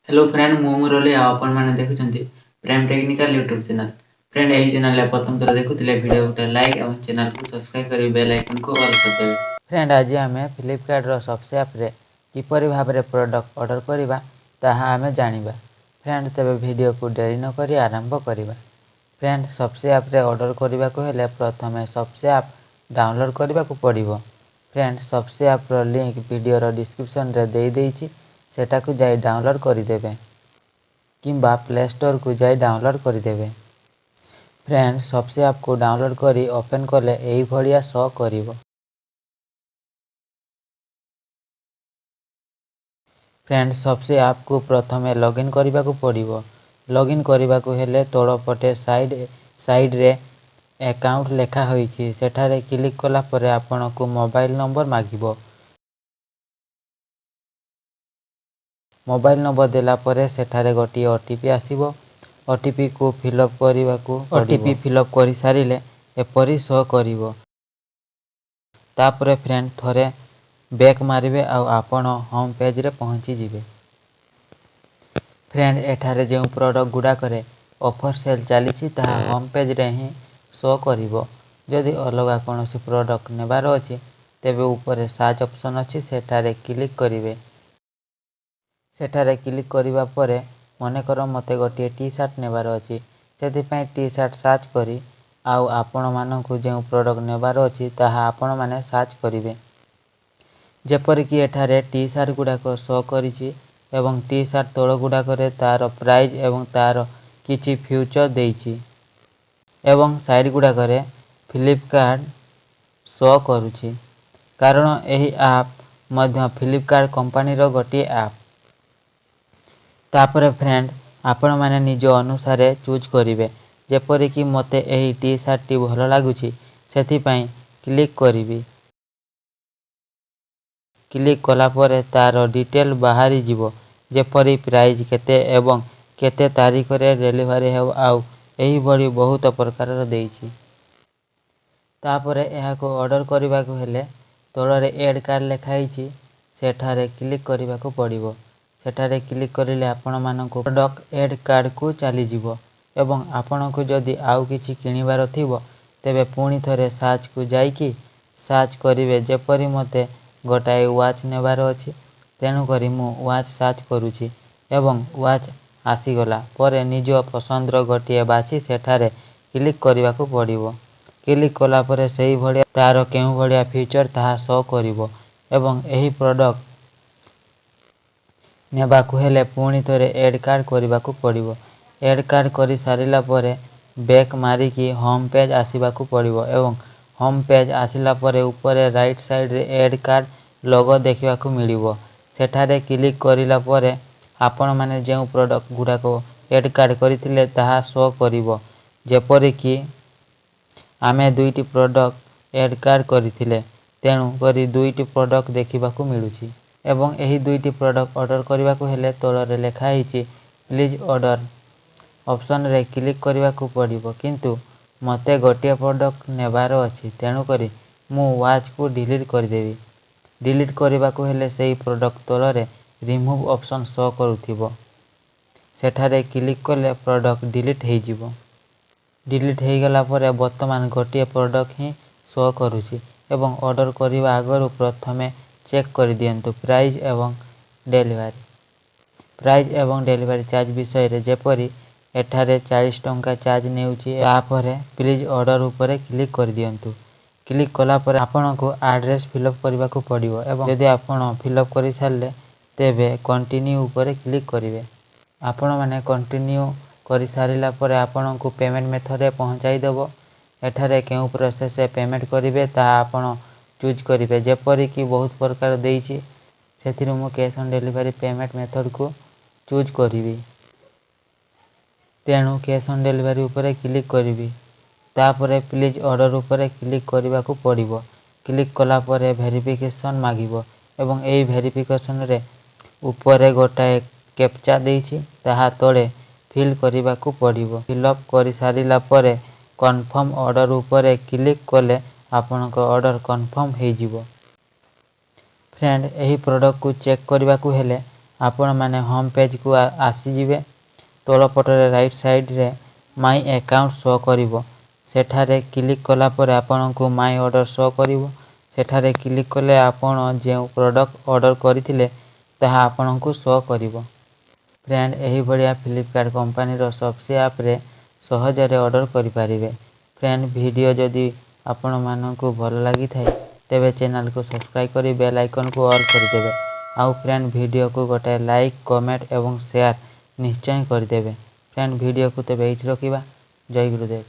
Hello friend मु मुरली आपण माने देखुछंती प्रेम टेक्निकल यूट्यूब चैनल। फ्रेंड एही चैनल रे प्रथम थर देखुथिले वीडियो गुटे लाइक एवं चैनल को सब्सक्राइब करी बेल आइकन को ऑल कर देबे। फ्रेंड आज आमे फ्लिपकार्ट रो सबसे ऐप रे किपरि भाबरे प्रोडक्ट ऑर्डर करिबा ताहा आमे जानिबा। फ्रेंड तबे वीडियो को देरी न करी आरंभ करिबा। फ्रेंड सबसे ऐप रे ऑर्डर करिबा को हेले प्रथमे सबसे ऐप डाउनलोड करिबा को पड़िबो। फ्रेंड सबसे ऐप रो लिंक वीडियो रो डिस्क्रिप्शन रे देई देइछि, सेटा को जाई डाउनलोड करिदेबे किंबा प्ले स्टोर को जाई डाउनलोड करिदेबे। फ्रेंड सबसे ऐप को डाउनलोड करी ओपन कले एही भलिया शो करिवो। फ्रेंड सबसे ऐप को प्रथमे लॉगिन करिबा को पड़िबो। लॉगिन करिबा को हेले तोड़ पटे साइड रे अकाउंट लेखा होईछि, सेठारे क्लिक कला परे आपण को मोबाइल नंबर मागिबो। मोबाइल नंबर देला परे सेठारे गोटी ओटीपी आसीबो। ओटीपी को फिलअप करिबा को ओटीपी फिलअप करि सारिले एपरि शो करिवो। तापरे फ्रेंड थोरे बैक मारिबे आ आपण होम पेज रे पहुंची जिवे। फ्रेंड एठारे जे प्रोडक्ट गुडा करे ऑफर सेल चलीछि ताहा होम पेज रे ही शो करिवो। जदि अलगा कोनोसी प्रोडक्ट नेबार अछि तेबे ऊपर सर्च ऑप्शन अछि, सेठारे क्लिक करिवे। सेठारे क्लिक करिबा परे मने करो मते गोटी टी शर्ट नेबार अछि, सेति पय टी शर्ट सर्च करी आउ आपण मानकु जे प्रोडक्ट नेबार अछि ताहा आपण माने सर्च करिवे। जेपरि कि एठारे टी शर्ट गुडा को शो करिछि एवं टी शर्ट तोड़ गुडा करे तार प्राइस एवं तार किछि फ्यूचर देइछि एवं साइड गुडा करे फ्लिपकार्ट शो करूछि, कारण एही ऐप मध्य फ्लिपकार्ट कंपनी रो गोटी ऐप। तापरे फ्रेंड आपण माने निज अनुसार चूज करिवे। जेपरि कि मते एही टी शर्ट टी भलो लागुछि, सेति पय क्लिक करिवि। क्लिक कला परे तार डिटेल बाहरी जिवो, जेपरि प्राइस केते एवं केते तारिख रे डिलीवरी हेब आउ एही भली बहुत प्रकार रो देइछि। तापरे एहा को ऑर्डर करिबा को हेले तोळरे ऐड कार्ड लेखाइछि, सेठारे क्लिक करिबा को पड़िबो। सेठारे क्लिक करिले आपण मानकु प्रोडक्ट ऐड कार्ड को चली जिवो एवं आपण को जदि आउ किछि किनिबार थिबो तेबे पुणी थरे सर्च को जाईकि सर्च करिवे। जेपरि मते गोटाए वॉच नेबार अछि, तेनु करी मु वॉच सर्च करूछि एवं वॉच आसीगला परे निज पसंद रो गोटिए बाछि सेठारे क्लिक करिबा को पड़िबो। क्लिक कला परे सेही भलिया तार केउ भलिया फीचर ताहा शो करिवो एवं एही प्रोडक्ट नेबा को हेले पुणी थरे ऐड कार्ड करिबा को पड़िबो। ऐड कार्ड करि सारिला परे बैक मारी कि होम पेज आसीबा को पड़िबो एवं होम पेज आसिला परे ऊपर राइट साइड रे ऐड कार्ड लोगो देखिबा को मिलिबो। सेठारे क्लिक करिला परे आपण माने जे प्रोडक्ट गुडा को ऐड कार्ड करिथिले ताहा शो करिवो। जेपरि कि आमे दुईटी प्रोडक्ट ऐड कार्ड करिथिले, तेनु करी दुईटी प्रोडक्ट देखिबा को मिलुछि एवं एही दुईटी प्रोडक्ट ऑर्डर करिबा को हेले तोळरे लेखा हिछि प्लीज ऑर्डर ऑप्शन रे क्लिक करिबा को पड़िबो। किंतु मते गोटिए प्रोडक्ट नेबार अछि, तेनु करी मु वॉच को डिलीट करदेबी। डिलीट करिबा को हेले सेही प्रोडक्ट तोळरे रिमूव ऑप्शन शो करूथिबो, सेठारे क्लिक कले प्रोडक्ट डिलीट हेइ जिवो। डिलीट हेइ गला परे वर्तमान गोटिए प्रोडक्ट ही शो करूछि एवं ऑर्डर करिबा आगरु प्रथमे चेक करि दियंतु प्राइस एवं डिलीवरी। प्राइस एवं डिलीवरी चार्ज विषय रे जेपरि एठारे 40 टंका चार्ज नेउछि, तापरे प्लीज ऑर्डर ऊपर क्लिक कर दियंतु। क्लिक कला परे आपण को एड्रेस फिलअप करिबा को पड़िबो एवं यदि आपण फिलअप करि सारले तेबे कंटिन्यू ऊपर क्लिक करिवे। आपण माने कंटिन्यू करि सारिला परे आपण को पेमेंट मेथड रे पहुंचाई देबो। एठारे केउ प्रोसेस से पेमेंट करिवे ता आपण चूज करिवे। जेपरि कि बहुत प्रकार देइछि, सेथिरु मु cash on delivery payment method को चूज करिवि, तेणु कैश ऑन डिलीवरी ऊपर क्लिक करिवि। तापरे प्लीज ऑर्डर ऊपर क्लिक करिबा को पड़िबो। क्लिक कला परे वेरिफिकेशन मागिबो एवं एही वेरिफिकेशन रे ऊपर गोटाए कैप्चा देइछि, ताहा तळे फिल करिबा को पड़िबो। फिलअप करि सारिला परे कन्फर्म ऑर्डर ऊपर क्लिक कले आपनक ऑर्डर कन्फर्म हेइ जिवो। फ्रेंड एही प्रोडक्ट को चेक करिबा को हेले ଆପଣମାନେ ହୋମ୍ ପେଜ୍କୁ ଆସିଯିବେ। ତଳ ପଟରେ ରାଇଟ୍ ସାଇଡ଼୍ରେ ମାଇ ଆକାଉଣ୍ଟ ଶୋ କରିବ। ସେଠାରେ କ୍ଲିକ୍ କଲା ପରେ ଆପଣଙ୍କୁ ମାଇ ଅର୍ଡ଼ର ଶୋ କରିବ। ସେଠାରେ କ୍ଲିକ୍ କଲେ ଆପଣ ଯେଉଁ ପ୍ରଡ଼କ୍ଟ ଅର୍ଡ଼ର କରିଥିଲେ ତାହା ଆପଣଙ୍କୁ ଶୋ କରିବ। ଫ୍ରେଣ୍ଡ, ଏହିଭଳିଆ ଫ୍ଲିପକାର୍ଟ କମ୍ପାନୀର ସପସି ଆପ୍ରେ ସହଜରେ ଅର୍ଡ଼ର କରିପାରିବେ। ଫ୍ରେଣ୍ଡ, ଭିଡ଼ିଓ ଯଦି ଆପଣମାନଙ୍କୁ ଭଲ ଲାଗିଥାଏ ତେବେ ଚ୍ୟାନେଲକୁ ସବସ୍କ୍ରାଇବ୍ କରି ବେଲ୍ ଆଇକନକୁ ଅଲ୍ କରିଦେବେ। ଆଉ ଫ୍ରେଣ୍ଡ, ଭିଡ଼ିଓକୁ ଗୋଟାଏ ଲାଇକ୍, କମେଣ୍ଟ ଏବଂ ସେୟାର ନିଶ୍ଚୟ କରିଦେବେ। ଫ୍ରେଣ୍ଡ, ଭିଡ଼ିଓକୁ ତେବେ ଏଇଠି ରଖିବା। ଜୟ ଗୁରୁଦେବ।